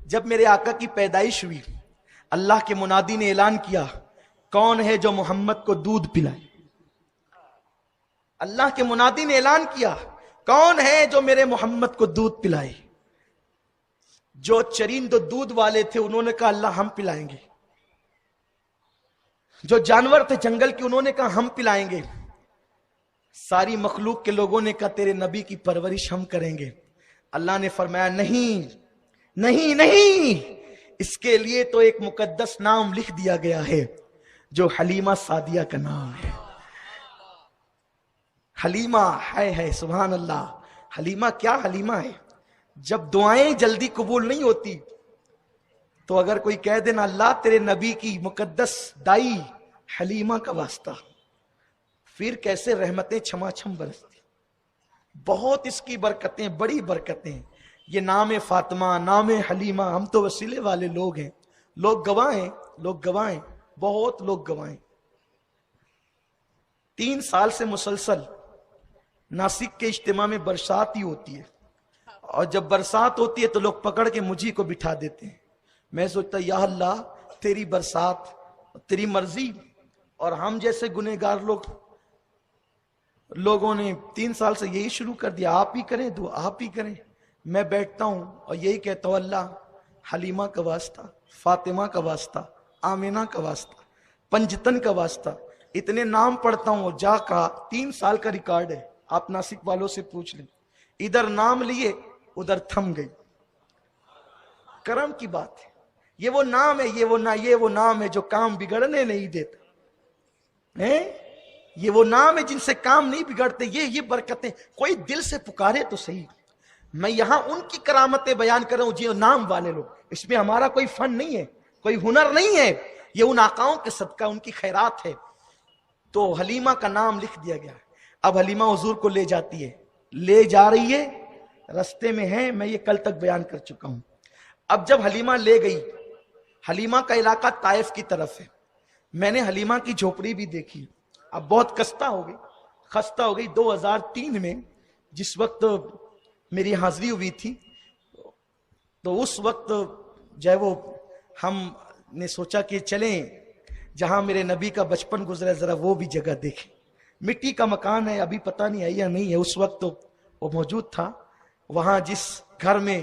جب میرے آقا کی پیدائش ہوئی، اللہ کے منادی نے اعلان کیا، کون ہے جو محمد کو دودھ پلائے؟ اللہ کے منادی نے اعلان کیا، کون ہے جو میرے محمد کو دودھ پلائے؟ جو چرند و دودھ والے تھے انہوں نے کہا اللہ ہم پلائیں گے، جو جانور تھے جنگل کے انہوں نے کہا ہم پلائیں گے، ساری مخلوق کے لوگوں نے کہا تیرے نبی کی پرورش ہم کریں گے۔ اللہ نے فرمایا نہیں نہیں نہیں، اس کے لیے تو ایک مقدس نام لکھ دیا گیا ہے جو حلیمہ سعدیہ کا نام ہے۔ حلیمہ ہے سبحان اللہ۔ حلیمہ کیا حلیمہ ہے؟ جب دعائیں جلدی قبول نہیں ہوتی تو اگر کوئی کہہ دینا اللہ تیرے نبی کی مقدس دائی حلیمہ کا واسطہ، پھر کیسے رحمتیں چھما چھم برستی۔ بہت اس کی برکتیں، بڑی برکتیں۔ یہ نام فاطمہ، نام حلیمہ، ہم تو وسیلے والے لوگ ہیں، لوگ گواہیں، لوگ گواہیں، بہت لوگ گواہیں۔ 3 سال سے مسلسل ناسک کے اجتماع میں برسات ہی ہوتی ہے، اور جب برسات ہوتی ہے تو لوگ پکڑ کے مجھے کو بٹھا دیتے ہیں۔ میں سوچتا یا اللہ تیری برسات، تیری مرضی، اور ہم جیسے گنہگار لوگوں نے 3 سال سے یہی شروع کر دیا، آپ ہی کریں دعا، آپ ہی کریں۔ میں بیٹھتا ہوں اور یہی کہتا ہوں اللہ حلیمہ کا واسطہ، فاطمہ کا واسطہ، آمینہ کا واسطہ، پنجتن کا واسطہ، اتنے نام پڑھتا ہوں۔ جا کہا 3 سال کا ریکارڈ ہے، آپ ناسک والوں سے پوچھ لیں، ادھر نام لیے ادھر تھم گئی۔ کرم کی بات ہے، یہ وہ نام ہے، یہ وہ نام ہے جو کام بگڑنے نہیں دیتا، یہ وہ نام ہے جن سے کام نہیں بگڑتے۔ یہ برکتیں کوئی دل سے پکارے تو صحیح۔ میں یہاں ان کی کرامتیں بیان کر رہا ہوں جو نام والے لوگ، اس میں ہمارا کوئی فن نہیں ہے، کوئی ہنر نہیں ہے، یہ ان آقاؤں کے صدقہ ان کی خیرات ہے۔ تو حلیمہ کا نام لکھ دیا گیا۔ اب حلیمہ حضور کو لے جاتی ہے، لے جا رہی ہے، رستے میں ہے، میں یہ کل تک بیان کر چکا ہوں۔ اب جب حلیمہ لے گئی، حلیمہ کا علاقہ طائف کی طرف ہے، میں نے حلیمہ کی جھوپڑی بھی دیکھی، اب بہت خستہ ہو گئی۔ 2003 میں جس وقت میری حاضری ہوئی تھی تو اس وقت جو ہے وہ ہم نے سوچا کہ چلیں جہاں میرے نبی کا بچپن گزرا ذرا وہ بھی جگہ دیکھیں۔ مٹی کا مکان ہے، ابھی پتہ نہیں ہے یا نہیں ہے، اس وقت تو وہ موجود تھا وہاں جس گھر میں،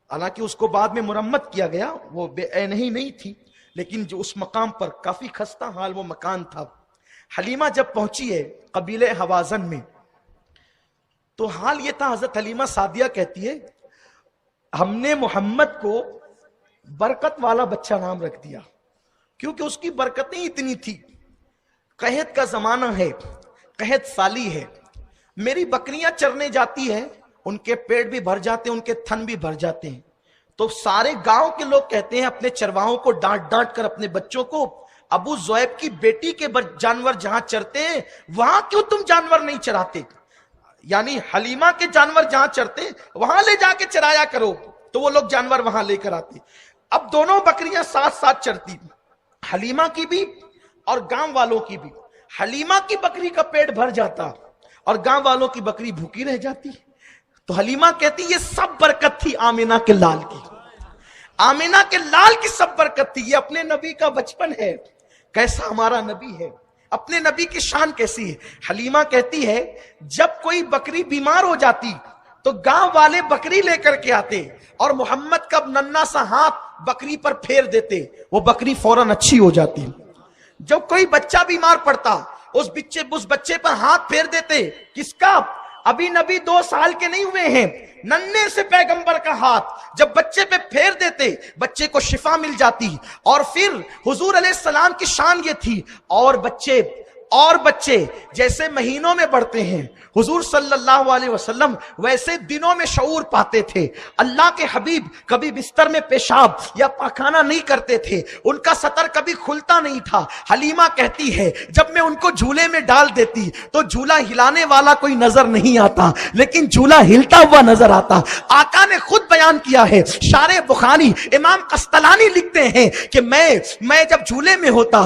حالانکہ اس کو بعد میں مرمت کیا گیا، وہ بے عین ہی نہیں تھی، لیکن جو اس مقام پر کافی خستہ حال وہ مکان تھا۔ حلیمہ جب پہنچی ہے قبیلہ حوازن میں تو حال یہ تھا، حضرت حلیمہ سعدیہ کہتی ہے ہم نے محمد کو برکت والا بچہ نام رکھ دیا، کیونکہ اس کی برکتیں اتنی تھی۔ قحط کا زمانہ ہے، قحط سالی ہے، میری بکریاں چرنے جاتی ہیں، ان کے پیٹ بھی بھر جاتے ہیں، ان کے تھن بھی بھر جاتے ہیں، تو سارے گاؤں کے لوگ کہتے ہیں اپنے چرواہوں کو ڈانٹ ڈانٹ کر اپنے بچوں کو، ابو زویب کی بیٹی کے جانور جہاں چرتے ہیں وہاں کیوں تم جانور نہیں چراتے؟ یعنی حلیمہ کے جانور جہاں چرتے وہاں لے جا کے چرایا کرو، تو وہ لوگ جانور وہاں لے کر آتے۔ اب دونوں بکریاں ساتھ ساتھ چرتی، حلیمہ کی بھی اور گاؤں والوں کی بھی۔ حلیمہ کی بکری کا پیٹ بھر جاتا اور گاؤں والوں کی بکری بھوکی رہ جاتی۔ تو حلیمہ کہتی یہ سب برکت تھی آمینہ کے لال کی، آمینہ کے لال کی سب برکت تھی۔ یہ اپنے نبی کا بچپن ہے، کیسا ہمارا نبی ہے، اپنے نبی کی شان کیسی ہے۔ حلیمہ کہتی ہے جب کوئی بکری بیمار ہو جاتی تو گاؤں والے بکری لے کر کے آتے اور محمد کا ننھا سا ہاتھ بکری پر پھیر دیتے، وہ بکری فوراً اچھی ہو جاتی۔ جب کوئی بچہ بیمار پڑتا اس بچے پر ہاتھ پھیر دیتے، کس کا؟ ابھی نبی 2 سال کے نہیں ہوئے ہیں، ننھے سے پیغمبر کا ہاتھ جب بچے پہ پھیر دیتے بچے کو شفا مل جاتی۔ اور پھر حضور علیہ السلام کی شان یہ تھی، اور بچے جیسے مہینوں میں بڑھتے ہیں حضور صلی اللہ علیہ وسلم ویسے دنوں میں شعور پاتے تھے۔ اللہ کے حبیب کبھی بستر میں پیشاب یا پاخانہ نہیں کرتے تھے، ان کا سطر کبھی کھلتا نہیں تھا۔ حلیمہ کہتی ہے جب میں ان کو جھولے میں ڈال دیتی تو جھولا ہلانے والا کوئی نظر نہیں آتا، لیکن جھولا ہلتا ہوا نظر آتا۔ آقا نے خود بیان کیا ہے، شارح بخاری امام قسطلانی لکھتے ہیں کہ میں جب جھولے میں ہوتا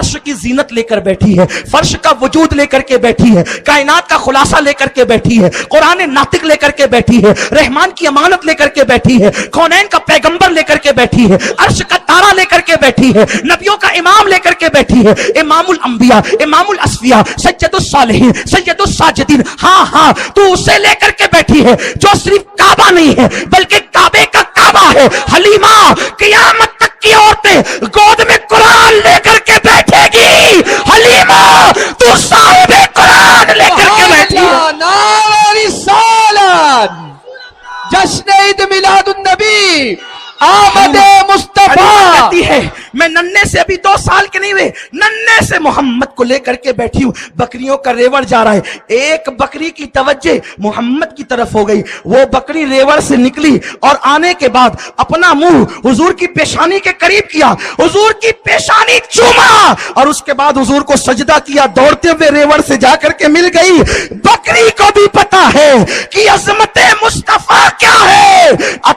عرش کی زینت لے کر بیٹھی ہے, فرش کا وجود لے کر کے بیٹھی ہے, کائنات کا خلاصہ لے کر کے بیٹھی ہے, قرآن ناطق لے کر کے بیٹھی ہے, رحمان کی امانت لے کر کے بیٹھی ہے, کونین کا پیغمبر لے کر کے بیٹھی ہے, عرش کا تارا لے کر کے بیٹھی ہے, نبیوں کا امام لے کر کے بیٹھی ہے, امام الانبیاء, امام الاسفیاء, سید الصالحین, سید الساجدین. ہاں ہاں تو اسے لے کر کے بیٹھی ہے جو صرف کعبہ نہیں ہے بلکہ کعبے کا کعبہ ہے. حلیمہ قیامت تک کی عورتیں گود میں قرآن لے کر کے بیٹھے گی. حلیمہ تو صاحب قرآن لے کر کے بیٹھی ہے. نعرہ رسالت, جشن عید میلاد النبی, آمد مصطفیٰ. کہتی ہے میں ننھے سے ابھی 2 سال کے نہیں ہوئے, ننھے سے محمد کو لے کر کے بیٹھی ہوں. بکریوں کا ریوڑ جا رہا ہے, ایک بکری کی توجہ محمد کی طرف ہو گئی. وہ بکری ریوڑ سے نکلی اور آنے کے بعد اپنا منہ حضور کی پیشانی کے قریب کیا, حضور کی پیشانی چوما اور اس کے بعد حضور کو سجدہ کیا. دوڑتے ہوئے ریوڑ سے جا کر کے مل گئی. بکری کو بھی پتا ہے کہ عظمت مصطفیٰ کیا ہے,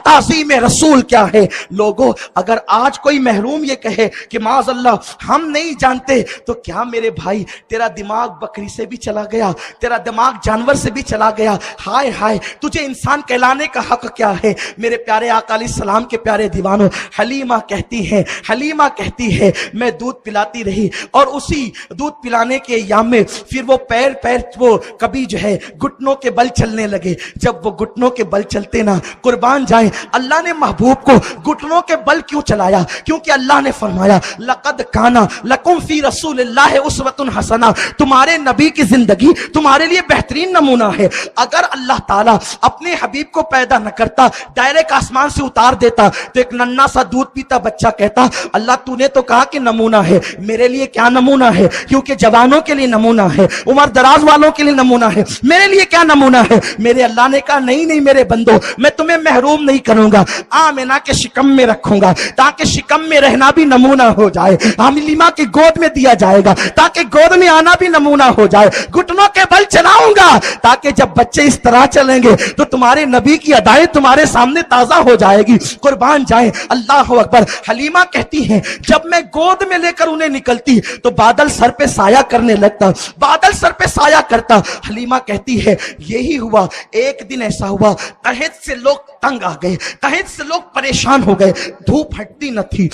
تعظیم رسول کیا ہے. لوگوں اگر آج کوئی محروم یہ کہے کہ معاذ اللہ ہم نہیں جانتے, تو کیا میرے بھائی تیرا دماغ بکری سے بھی چلا گیا, تیرا دماغ جانور سے بھی چلا گیا. ہائے ہائے تجھے انسان کہلانے کا حق کیا ہے. میرے پیارے آقا علیہ السلام کے پیارے دیوانوں, حلیمہ کہتی ہے میں دودھ پلاتی رہی اور اسی دودھ پلانے کے ایام میں پھر وہ پیر وہ کبھی جو ہے گھٹنوں کے بل چلنے لگے. جب وہ گھٹنوں کے بل چلتے نا, قربان جائیں اللہ نے محبوب کو گھٹنوں کے بل کیوں چلایا؟ کیونکہ اللہ نے فرمایا لقد کان لکم فی رسول اللہ اسوۃ حسنہ, تمہارے نبی کی زندگی تمہارے لیے بہترین نمونہ ہے. اگر اللہ تعالیٰ اپنے حبیب کو پیدا نہ کرتا, ڈائریکٹ آسمان سے اتار دیتا, تو ایک ننھا سا دودھ پیتا بچہ کہتا اللہ تو نے تو کہا کہ نمونہ ہے, میرے لیے کیا نمونہ ہے؟ کیونکہ جوانوں کے لیے نمونہ ہے, عمر دراز والوں کے لیے نمونہ ہے, میرے لیے کیا نمونہ ہے؟ میرے اللہ نے کہا نہیں میرے بندو, میں تمہیں محروم نہیں کروں گا, آمنہ کے شکم میں رکھوں گا تاکہ شکم میں رہنا بھی نمونہ ہو جائے. حلیمہ کی گود میں دیا جائے گا تاکہ گود میں آنا بھی نمونہ ہو جائے. گھٹنوں کے بل چلاؤں گا تاکہ جب بچے اس طرح چلیں گے تو تمہارے نبی کی ادائیں تمہارے سامنے تازہ ہو جائے گی. قربان جائیں, اللہ اکبر. حلیمہ کہتی ہیں جب میں گود میں لے کر انہیں نکلتی تو بادل سر پہ سایہ کرنے لگتا, بادل سر پہ سایہ کرتا. حلیمہ کہتی ہے یہی ہوا. ایک دن ایسا ہوا قحط سے لوگ تنگ آ گئے, قحط سے لوگ پریشان ہو گئے, دھوپ ہٹتی نہ تھی,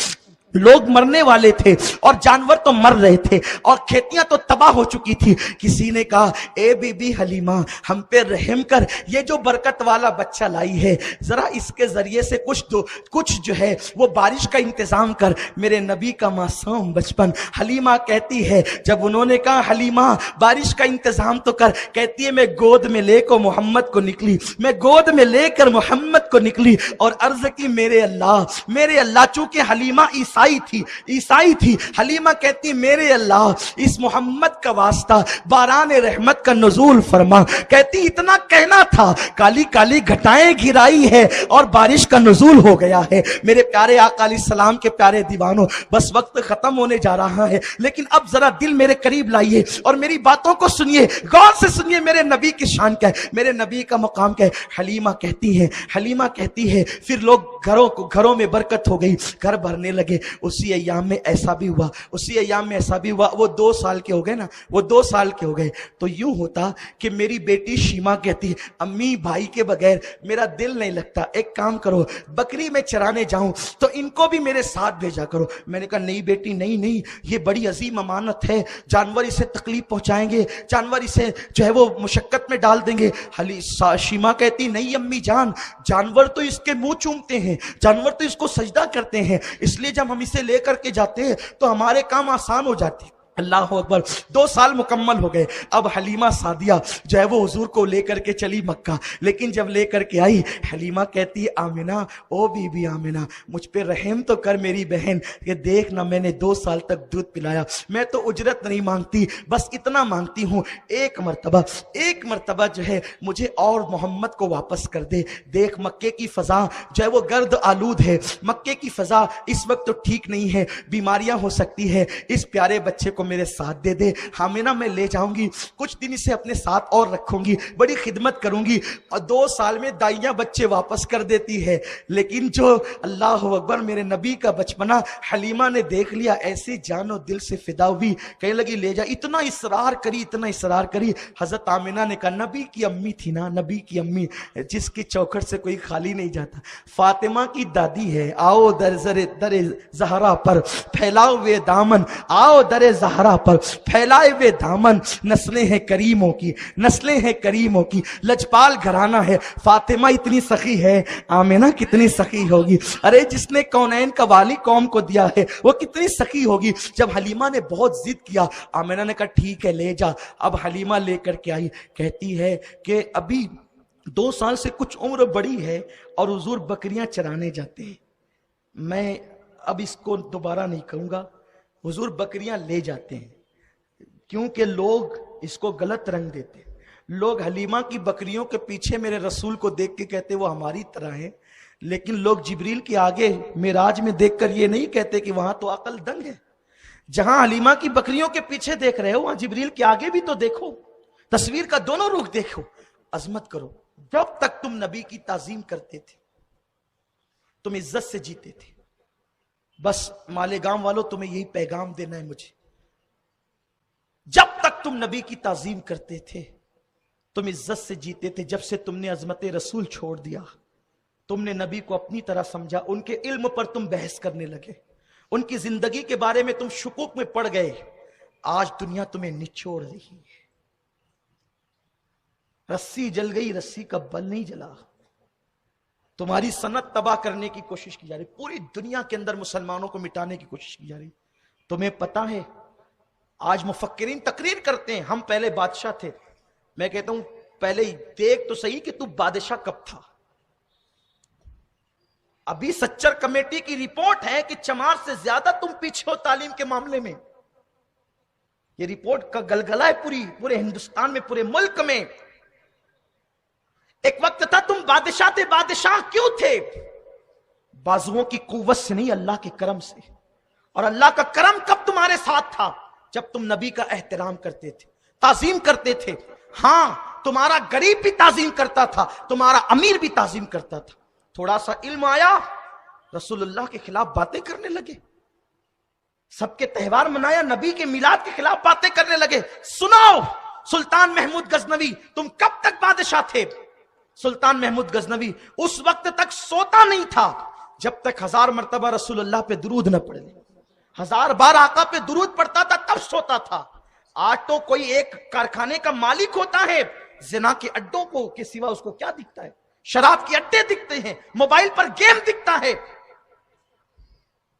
لوگ مرنے والے تھے اور جانور تو مر رہے تھے اور کھیتیاں تو تباہ ہو چکی تھی. کسی نے کہا اے بی بی حلیمہ ہم پہ رحم کر, یہ جو برکت والا بچہ لائی ہے ذرا اس کے ذریعے سے کچھ جو ہے وہ بارش کا انتظام کر, میرے نبی کا معصوم بچپن. حلیمہ کہتی ہے جب انہوں نے کہا حلیمہ بارش کا انتظام تو کر, کہتی ہے میں گود میں لے کر محمد کو نکلی, میں گود میں لے کر محمد کو نکلی اور عرض کی میرے اللہ. چونکہ حلیمہ عیسائی تھی, حلیمہ کہتی میرے اللہ اس محمد کا واسطہ باران رحمت کا نزول فرما. کہتی اتنا کہنا تھا, کالی کالی گھٹائیں گرائی ہے اور بارش کا نزول ہو گیا ہے. میرے پیارے آقا علیہ السلام کے پیارے دیوانوں, بس وقت ختم ہونے جا رہا ہے, لیکن اب ذرا دل میرے قریب لائیے اور میری باتوں کو سنیے, غور سے سنیے. میرے نبی کی شان کیا ہے, میرے نبی کا مقام کیا ہے. حلیمہ کہتی ہے پھر لوگ گھروں میں برکت ہو گئی, گھر بھرنے لگے. اسی ایام میں ایسا بھی ہوا, وہ 2 سال کے ہو گئے نا, وہ 2 سال کے ہو گئے تو یوں ہوتا کہ میری بیٹی شیما کہتی امی بھائی کے بغیر میرا دل نہیں لگتا, ایک کام کرو بکری میں چرانے جاؤں تو ان کو بھی میرے ساتھ بھیجا کرو. میں نے کہا نہیں بیٹی نہیں, یہ بڑی عظیم امانت ہے, جانور اسے تکلیف پہنچائیں گے, جانور اسے جو ہے وہ مشقت میں ڈال دیں گے. شیما کہتی نہیں امی جان, جانور تو اس کے منہ چومتے ہیں, جانور تو اس کو سجدہ کرتے ہیں, اس لیے جب ہم اسے لے کر کے جاتے ہیں تو ہمارے کام آسان ہو جاتی. اللہ اکبر. 2 سال مکمل ہو گئے. اب حلیمہ سعدیہ جو ہے وہ حضور کو لے کر کے چلی مکہ, لیکن جب لے کر کے آئی حلیمہ کہتی آمنہ, او بی بی آمنہ مجھ پہ رحم تو کر میری بہن, کہ دیکھ نا میں نے 2 سال تک دودھ پلایا, میں تو اجرت نہیں مانگتی, بس اتنا مانگتی ہوں ایک مرتبہ جو ہے مجھے اور محمد کو واپس کر دے. دیکھ مکے کی فضا جو ہے وہ گرد آلود ہے, مکے کی فضا اس وقت تو ٹھیک نہیں ہے, بیماریاں ہو سکتی ہے, اس پیارے بچے کو میرے ساتھ دے دے، آمینہ میں لے جاؤں گی، کچھ دن اسے اپنے ساتھ اور رکھوں گی، بڑی خدمت کروں گی۔ اور 2 سال میں دائیاں بچے واپس کر دیتی ہے، لیکن جو اللہ اکبر میرے نبی کا بچپنا حلیمہ نے دیکھ لیا، ایسی جان و دل سے فدا ہوئی، کہنے لگی لے جا۔ اتنا اصرار کری، حضرت آمینہ نے کہا نبی کی امی تھی نا، نبی کی امی جس کی چوکھٹ سے کوئی خالی نہیں جاتا، فاطمہ کی دادی ہے، آؤ در زہرا پر پھیلاؤ ہوئے دامن، آؤ در زہرا پر پھیلائے ہوئے دامن، نسلیں ہیں کریموں کی، نسلیں ہیں کریموں کی، لجپال گھرانہ ہے، فاطمہ اتنی سخی ہے، آمینہ کتنی سخی ہوگی، ارے جس نے کونین کا والی قوم کو دیا ہے وہ کتنی سخی ہوگی۔ جب حلیمہ نے بہت ضد کیا، آمینہ نے کہا ٹھیک ہے لے جا۔ اب حلیمہ لے کر کے آئی، کہتی ہے کہ ابھی 2 سال سے کچھ عمر بڑی ہے اور حضور بکریاں چرانے جاتے ہیں، میں اب اس کو دوبارہ نہیں کہوں گا، حضور بکریاں لے جاتے ہیں، کیونکہ لوگ اس کو غلط رنگ دیتے ہیں۔ لوگ حلیمہ کی بکریوں کے پیچھے میرے رسول کو دیکھ کے کہتے وہ ہماری طرح ہیں، لیکن لوگ جبریل کے آگے معراج میں دیکھ کر یہ نہیں کہتے کہ وہاں تو عقل دنگ ہے۔ جہاں حلیمہ کی بکریوں کے پیچھے دیکھ رہے ہو وہاں جبریل کے آگے بھی تو دیکھو، تصویر کا دونوں رخ دیکھو، عظمت کرو۔ جب تک تم نبی کی تعظیم کرتے تھے تم عزت سے جیتے تھے۔ بس مالیگاؤں والوں تمہیں یہی پیغام دینا ہے مجھے، جب تک تم نبی کی تعظیم کرتے تھے تم عزت سے جیتے تھے۔ جب سے تم نے عظمت رسول چھوڑ دیا، تم نے نبی کو اپنی طرح سمجھا، ان کے علم پر تم بحث کرنے لگے، ان کی زندگی کے بارے میں تم شکوک میں پڑ گئے، آج دنیا تمہیں نچوڑ رہی ہے۔ رسی جل گئی، رسی کا بل نہیں جلا۔ تمہاری سنت تباہ کرنے کی کوشش کی جا رہی، پوری دنیا کے اندر مسلمانوں کو مٹانے کی کوشش کی جا رہی۔ تمہیں پتا ہے آج مفکرین تقریر کرتے ہیں ہم پہلے بادشاہ تھے، میں کہتا ہوں پہلے دیکھ تو صحیح کہ تو بادشاہ کب تھا۔ ابھی سچر کمیٹی کی رپورٹ ہے کہ چمار سے زیادہ تم پیچھے ہو تعلیم کے معاملے میں، یہ رپورٹ کا گلگلہ ہے پورے ہندوستان میں، پورے ملک میں۔ ایک وقت تھا تم بادشاہ تھے، بادشاہ کیوں تھے؟ بازوؤں کی قوت سے نہیں، اللہ کے کرم سے۔ اور اللہ کا کرم کب تمہارے ساتھ تھا؟ جب تم نبی کا احترام کرتے تھے، تعظیم کرتے تھے۔ ہاں تمہارا غریب بھی تعظیم کرتا تھا، تمہارا امیر بھی تعظیم کرتا تھا۔ تھوڑا سا علم آیا، رسول اللہ کے خلاف باتیں کرنے لگے، سب کے تہوار منایا، نبی کے میلاد کے خلاف باتیں کرنے لگے۔ سنو سلطان محمود غزنوی، تم کب تک بادشاہ تھے؟ سلطان محمود غزنوی اس وقت تک سوتا نہیں تھا جب تک 1000 مرتبہ رسول اللہ پہ درود نہ پڑھ لے، 1000 بار آقا پہ درود پڑتا تھا تب سوتا تھا۔ آج تو کوئی ایک کارخانے کا مالک ہوتا ہے، زنا کے اڈوں کو کے سوا اس کو کیا دکھتا ہے؟ شراب کے اڈے دکھتے ہیں، موبائل پر گیم دکھتا ہے۔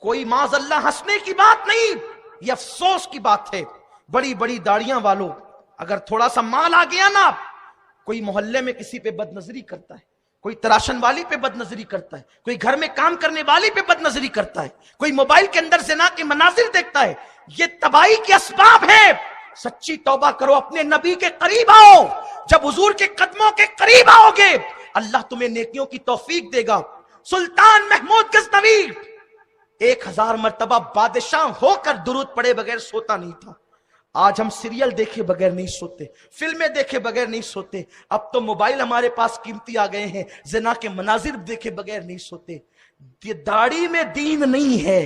کوئی معاذ اللہ ہنسنے کی بات نہیں، یہ افسوس کی بات ہے۔ بڑی بڑی داڑیاں والوں، اگر تھوڑا سا مال آ گیا نا، کوئی محلے میں کسی پہ بد نظری کرتا ہے، کوئی تراشن والی پہ بد نظری کرتا ہے، کوئی گھر میں کام کرنے والی پہ بد نظری کرتا ہے، کوئی موبائل کے اندر زنا کے مناظر دیکھتا ہے۔ یہ تباہی کے اسباب ہیں۔ سچی توبہ کرو، اپنے نبی کے قریب آؤ۔ جب حضور کے قدموں کے قریب آؤ گے اللہ تمہیں نیکیوں کی توفیق دے گا۔ سلطان محمود غزنوی 1000 مرتبہ بادشاہ ہو کر درود پڑے بغیر سوتا نہیں تھا۔ آج ہم سیریل دیکھے بغیر نہیں سوتے، فلمیں دیکھے بغیر نہیں سوتے، اب تو موبائل ہمارے پاس قیمتی آ گئے ہیں، زنا کے مناظر دیکھے بغیر نہیں سوتے۔ یہ داڑھی میں دین نہیں ہے،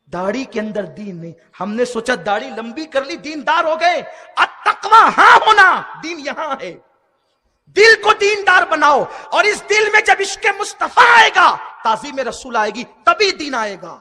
داڑھی کے اندر دین نہیں۔ ہم نے سوچا داڑھی لمبی کر لی دیندار ہو گئے، التقوی ہاں ہونا، دین یہاں ہے۔ دل کو دیندار بناؤ، اور اس دل میں جب عشق مصطفیٰ آئے گا، تعظیم رسول آئے گی، تبھی دین آئے گا۔